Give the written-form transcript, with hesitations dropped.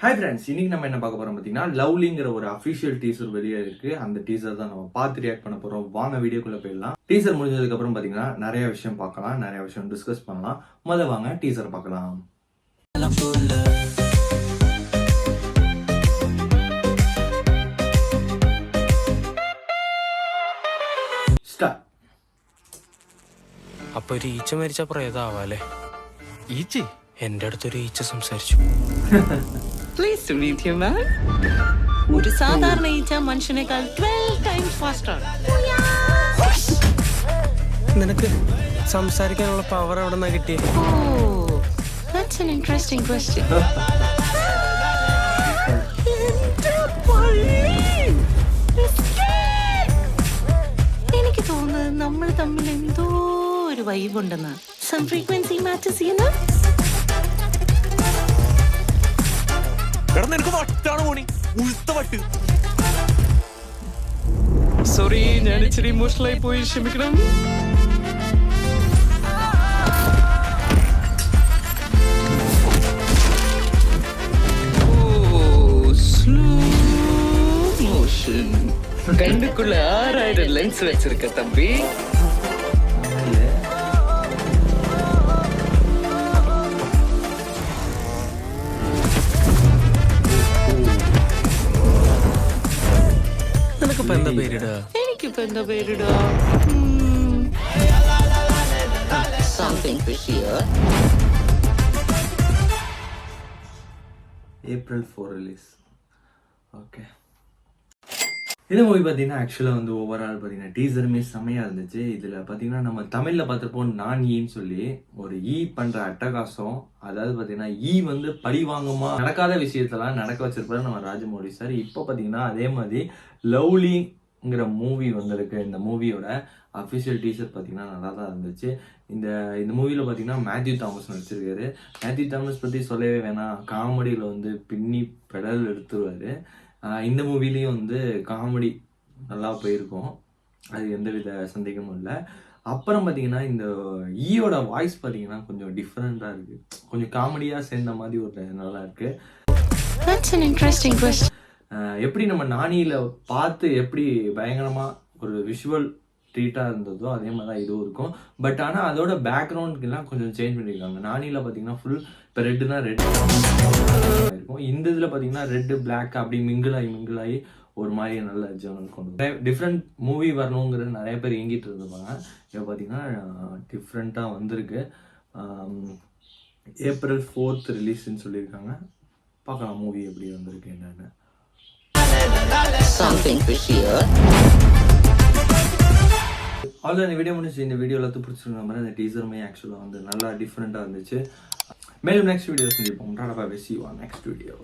Hi friends, இன்னைக்கு நம்ம என்ன பார்க்க போறோம் பார்த்தீங்கன்னா லவ்லிங்கிற ஒரு அஃபிஷியல் டீசர் வெளியே இருக்கு. அந்த டீசர் தான் நம்ம பார்த்து ரியாக்ட் பண்ண போறோம். வாங்க வீடியோக்குள்ள போயிடலாம். டீசர் முடிஞ்சதுக்கு அப்புறம் பார்த்தீங்கன்னா நிறைய விஷயம் பார்க்கலாம், நிறைய விஷயம் டிஸ்கஸ் பண்ணலாம். முதல்ல வாங்க டீசர் பார்க்கலாம். സ്റ്റാർട്ട്. അപ്പൊ ഒരു ഈച്ച മരിച്ച പ്രേതാവാലേ? ഈച്ച എന്റെ അടുത്തൊരു ഈച്ച സംസാരിച്ചു. Pleased to meet you, man. ഒരു സാധാരണ ഈച്ച മനുഷ്യനേക്കാൾ 12 times faster. നിനക്ക് സംസാരിക്കാനുള്ള പവർ എവിടെ നിന്നാ കിട്ടിയേ? Oh, that's an interesting question. എനിക്ക് തോന്നുന്നത് നമ്മൾ തമ്മിൽ എന്തോ ഒരു വൈബ് ഉണ്ടെന്ന്. Some frequency matches, you know? Sorry, ഞാൻ ഇച്ചിരി ഇമോഷണൽ ആയി പോയി, ക്ഷമിക്കണം. സ്ലോ മോഷൻ കണ്ടുക്കുള്ള 6000 ലെൻസ് വെച്ചിருக்க தம்பி. എനിക്കിപ്പോ എന്താ പേരിടാ? Something fishier. April 4 release. Okay, இந்த மூவி பார்த்தீங்கன்னா ஆக்சுவலாக வந்து ஓவரால் பார்த்தீங்கன்னா டீசருமே செம்மையாக இருந்துச்சு. இதில் பார்த்தீங்கன்னா நம்ம தமிழில் பார்த்துருப்போம் நான் ஈன்னு சொல்லி ஒரு ஈ பண்ணுற அட்டகாசம். அதாவது பார்த்தீங்கன்னா ஈ வந்து பழி வாங்குமா நடக்காத விஷயத்தெல்லாம் நடக்க வச்சிருப்பாரு நம்ம ராஜமௌழி சார். இப்போ பார்த்தீங்கன்னா அதே மாதிரி லவ்லிங்கிற மூவி வந்திருக்கு. இந்த மூவியோட அஃபிஷியல் டீசர் பார்த்தீங்கன்னா நல்லா தான் இருந்துச்சு. இந்த மூவியில் பார்த்தீங்கன்னா மேத்யூ தாமஸ் நடிச்சிருக்காரு. மேத்யூ தாமஸ் பற்றி சொல்லவே வேணாம், காமெடியில் வந்து பின்னி பெடல் எடுத்துருவார். இந்த மூவிலையும் வந்து காமெடி நல்லா போயிருக்கும், அது எந்தவித சந்தேகமும் இல்லை. அப்புறம் பார்த்தீங்கன்னா இந்த ஈயோட வாய்ஸ் பார்த்தீங்கன்னா கொஞ்சம் டிஃப்ரெண்ட்டாக இருக்குது, கொஞ்சம் காமெடியாக சேர்ந்த மாதிரி ஒரு நல்லா இருக்குது. எப்படி நம்ம நானியில் பார்த்து எப்படி பயங்கரமாக ஒரு விஷுவல் ட்ரீட்டாக இருந்ததோ அதே மாதிரி தான் இதுவும் இருக்கும். பட் ஆனால் அதோட பேக்ரவுண்டுக்கெல்லாம் கொஞ்சம் சேஞ்ச் பண்ணியிருக்காங்க. நானியில் பார்த்தீங்கன்னா ஃபுல் இப்போ ரெட்டுனா ரெட் இருக்கும், இந்த இதில் பார்த்தீங்கன்னா ரெட்டு பிளாக் அப்படி மிங்கிளாகி ஒரு மாதிரி நல்ல ஜேர்னல் கொண்டு டிஃப்ரெண்ட் மூவி வரணுங்கிறது நிறைய பேர் இயங்கிட்டு இருந்திருப்பாங்க. இப்போ பார்த்தீங்கன்னா டிஃப்ரெண்ட்டாக வந்திருக்கு. April 4th ரிலீஸ்ன்னு சொல்லியிருக்காங்க. பார்க்கலாம் மூவி எப்படி வந்திருக்கு என்னென்னு. அவ்வளோ இந்த வீடியோ முடிச்சு. இந்த வீடியோ எல்லாத்தையும் பிடிச்சிருந்த மாதிரி அந்த டீசருமே ஆக்சுவலாக வந்து நல்லா டிஃப்ரெண்ட்டாக இருந்துச்சு. மேலும் நெக்ஸ்ட் வீடியோ சந்திப்போம். Next video.